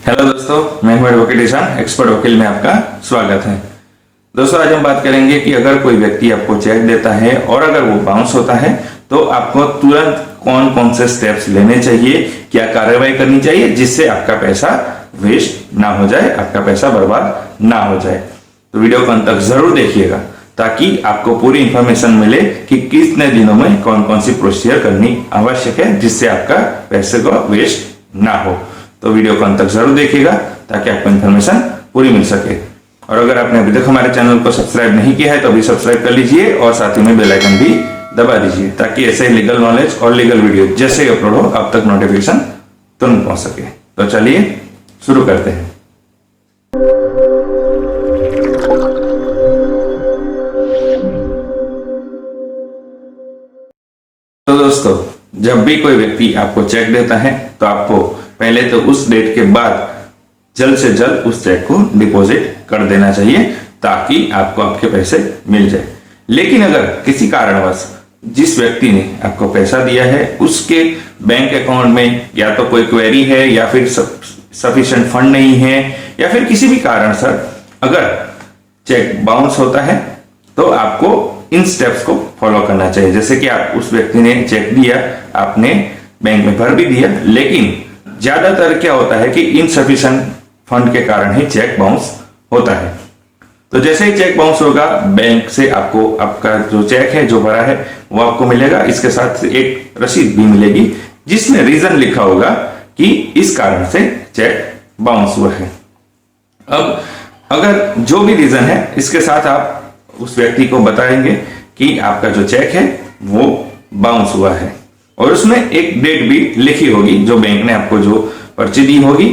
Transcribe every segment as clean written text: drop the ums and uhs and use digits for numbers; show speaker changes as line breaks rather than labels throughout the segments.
Hello दोस्तों, मैं हूं एडवोकेट ईशान, एक्सपर्ट वकील में आपका स्वागत है। दोस्तों, आज हम बात करेंगे कि अगर कोई व्यक्ति आपको चेक देता है और अगर वो बाउंस होता है तो आपको तुरंत कौन कौन से स्टेप्स लेने चाहिए, क्या कार्रवाई करनी चाहिए जिससे आपका पैसा वेस्ट ना हो जाए, आपका पैसा बर्बाद ना हो जाए। तो वीडियो को अंत तक जरूर देखिएगा ताकि आपको पूरी इंफॉर्मेशन मिले कि कितने दिनों में कौन कौन सी प्रोसीजर करनी आवश्यक है जिससे आपका पैसे को वेस्ट ना हो। तो वीडियो को अंत तक जरूर देखिएगा ताकि आपको इन्फॉर्मेशन पूरी मिल सके। और अगर आपने अभी तक हमारे चैनल को सब्सक्राइब नहीं किया है तो अभी सब्सक्राइब कर लीजिए और साथ ही में बेल आइकन भी दबा दीजिए ताकि ऐसे लीगल नॉलेज और लीगल वीडियो जैसे ही अपलोड हो आप तक नोटिफिकेशन तुरंत पहुंच सके। तो चलिए शुरू करते हैं। तो दोस्तों, जब भी कोई व्यक्ति आपको चेक देता है तो आपको पहले तो उस डेट के बाद जल्द से जल्द उस चेक को डिपॉजिट कर देना चाहिए ताकि आपको आपके पैसे मिल जाए। लेकिन अगर किसी कारणवश जिस व्यक्ति ने आपको पैसा दिया है उसके बैंक अकाउंट में या तो कोई क्वेरी है या फिर सफिशिएंट फंड नहीं है या फिर किसी भी कारण से अगर चेक बाउंस होता है तो आपको इन स्टेप्स को फॉलो करना चाहिए। जैसे कि आप उस व्यक्ति ने चेक दिया, आपने बैंक में भर भी दिया, लेकिन ज्यादातर क्या होता है कि इनसफिशिएंट फंड के कारण ही चेक बाउंस होता है। तो जैसे ही चेक बाउंस होगा, बैंक से आपको आपका जो चेक है जो भरा है वो आपको मिलेगा। इसके साथ एक रसीद भी मिलेगी जिसमें रीजन लिखा होगा कि इस कारण से चेक बाउंस हुआ है। अब अगर जो भी रीजन है इसके साथ आप उस व्यक्ति को बताएंगे कि आपका जो चेक है वो बाउंस हुआ है और उसमें एक डेट भी लिखी होगी। जो बैंक ने आपको जो पर्ची दी होगी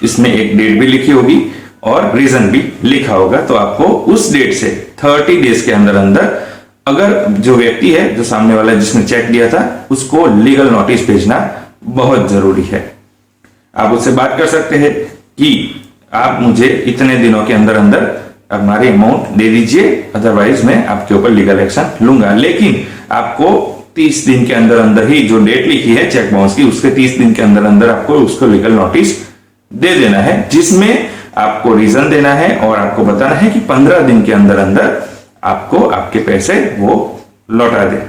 इसमें एक डेट भी लिखी होगी और रीजन भी लिखा होगा। तो आपको उस डेट से 30 डेज के अंदर अंदर अगर जो व्यक्ति है, जो सामने वाला जिसने चेक दिया था, उसको लीगल नोटिस भेजना बहुत जरूरी है। आप उससे बात कर सकते हैं कि आप मुझे इतने दिनों के अंदर अंदर हमारी अमाउंट दे दीजिए, अदरवाइज मैं आपके ऊपर लीगल एक्शन लूंगा। लेकिन आपको 30 दिन के अंदर अंदर ही जो डेट लिखी है चेक बाउंस की, उसके 30 दिन के अंदर अंदर आपको उसको लीगल नोटिस दे देना है जिसमें आपको रीजन देना है और आपको बताना है कि 15 दिन के अंदर अंदर आपको आपके पैसे वो लौटा दे।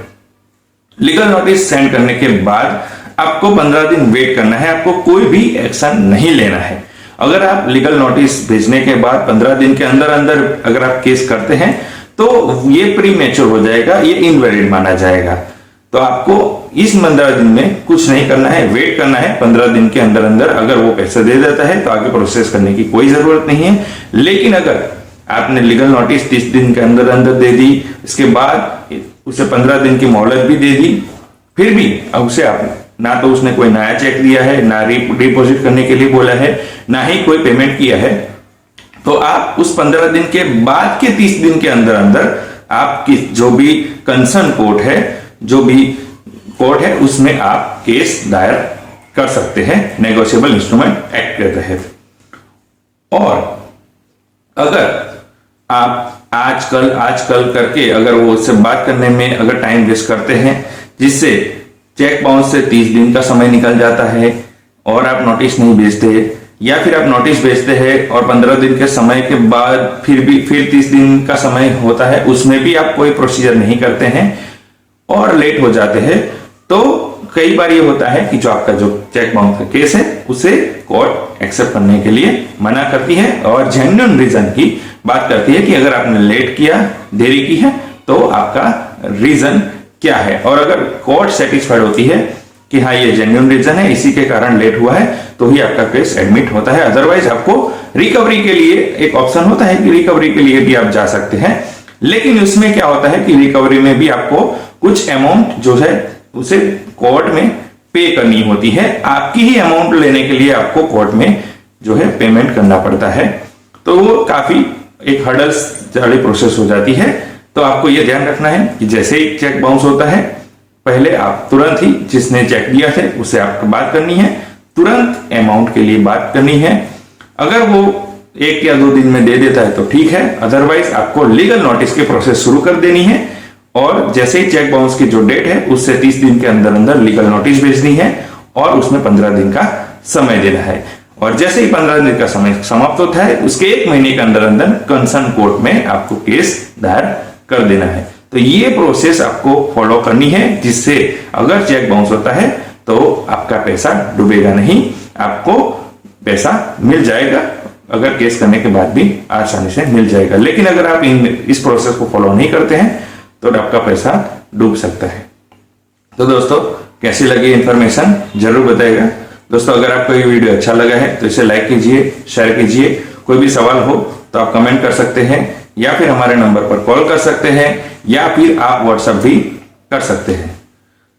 लीगल नोटिस सेंड करने के बाद आपको 15 दिन वेट करना है, आपको कोई भी एक्शन नहीं लेना है। अगर आप लीगल नोटिस भेजने के बाद 15 दिन के अंदर अंदर अगर आप केस करते हैं तो ये प्री मैच्योर हो जाएगा, ये इनवैलिड माना जाएगा। तो आपको इस 15 दिन में कुछ नहीं करना है, वेट करना है। 15 दिन के अंदर अंदर अगर वो पैसे दे देता है तो आगे प्रोसेस करने की कोई जरूरत नहीं है। लेकिन अगर आपने लीगल नोटिस 30 दिन के अंदर अंदर दे दी, इसके बाद उसे 15 दिन की मोहलत भी दे दी, फिर भी उसे आप ना तो उसने कोई नया चेक दिया है, ना डिपॉजिट करने के लिए बोला है, ना ही कोई पेमेंट किया है, तो आप उस 15 दिन के बाद के 30 दिन के अंदर अंदर आपकी जो भी कंसर्न कोर्ट है, जो भी कोर्ट है, उसमें आप केस दायर कर सकते हैं नेगोशिएबल इंस्ट्रूमेंट एक्ट के तहत। और अगर आप आजकल करके अगर वो उससे बात करने में अगर टाइम वेस्ट करते हैं जिससे चेक बाउंस से 30 दिन का समय निकल जाता है और आप नोटिस नहीं भेजते, या फिर आप नोटिस भेजते हैं और 15 दिन के समय के बाद फिर 30 दिन का समय होता है, उसमें भी आप कोई प्रोसीजर नहीं करते हैं और लेट हो जाते हैं, तो कई बार ये होता है कि जो आपका जो चेक बाउंस का केस है उसे कोर्ट एक्सेप्ट करने के लिए मना करती है और जेन्युइन रीजन की बात करती है कि अगर आपने लेट किया, देरी की है, तो आपका रीजन क्या है। और अगर कोर्ट सेटिस्फाइड होती है कि हाँ ये जेन्युइन रीजन है, इसी के कारण लेट हुआ है, तो ही आपका केस एडमिट होता है। अदरवाइज आपको रिकवरी के लिए एक ऑप्शन होता है कि रिकवरी के लिए भी आप जा सकते हैं। लेकिन उसमें क्या होता है कि रिकवरी में भी आपको कुछ अमाउंट जो है उसे कोर्ट में पे करनी होती है। आपकी ही अमाउंट लेने के लिए आपको कोर्ट में जो है पेमेंट करना पड़ता है, तो वो काफी एक हर्डल्स वाली प्रोसेस हो जाती है। तो आपको यह ध्यान रखना है कि जैसे ही चेक बाउंस होता है, पहले आप तुरंत ही जिसने चेक दिया थे उससे आपको बात करनी है, तुरंत अमाउंट के लिए बात करनी है। अगर वो 1 या 2 दिन में दे देता है तो ठीक है, अदरवाइज आपको लीगल नोटिस की प्रोसेस शुरू कर देनी है और जैसे ही चेक बाउंस की जो डेट है उससे 30 दिन के अंदर अंदर लीगल नोटिस भेजनी है और उसमें 15 दिन का समय देना है। और जैसे ही 15 दिन का समय समाप्त होता है उसके 1 महीने के अंदर अंदर कंसर्न कोर्ट में आपको केस दायर कर देना है। तो ये प्रोसेस आपको फॉलो करनी है, जिससे अगर चेक बाउंस होता है तो आपका पैसा डूबेगा नहीं, आपको पैसा मिल जाएगा, अगर केस करने के बाद भी आसानी से मिल जाएगा। लेकिन अगर आप इस प्रोसेस को फॉलो नहीं करते हैं तो आपका पैसा डूब सकता है। तो दोस्तों कैसी लगी इंफॉर्मेशन जरूर बताइएगा। दोस्तों अगर आपको ये वीडियो अच्छा लगा है तो इसे लाइक कीजिए, शेयर कीजिए। कोई भी सवाल हो तो आप कमेंट कर सकते हैं या फिर हमारे नंबर पर कॉल कर सकते हैं या फिर आप व्हाट्सएप भी कर सकते हैं।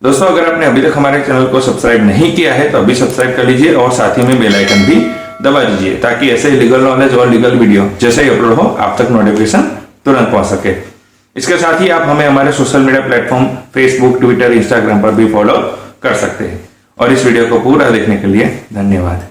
दोस्तों अगर आपने अभी तक हमारे चैनल को सब्सक्राइब नहीं किया है तो अभी सब्सक्राइब कर लीजिए और साथ ही में बेल आइकन भी दबा दीजिए, ताकि ऐसे लीगल नॉलेज और लीगल वीडियो जैसे ही अपलोड हो आप तक नोटिफिकेशन तुरंत पहुंच सके। इसके साथ ही आप हमें हमारे social media platform Facebook, Twitter, Instagram पर भी फॉलो कर सकते हैं। और इस वीडियो को पूरा देखने के लिए धन्यवाद।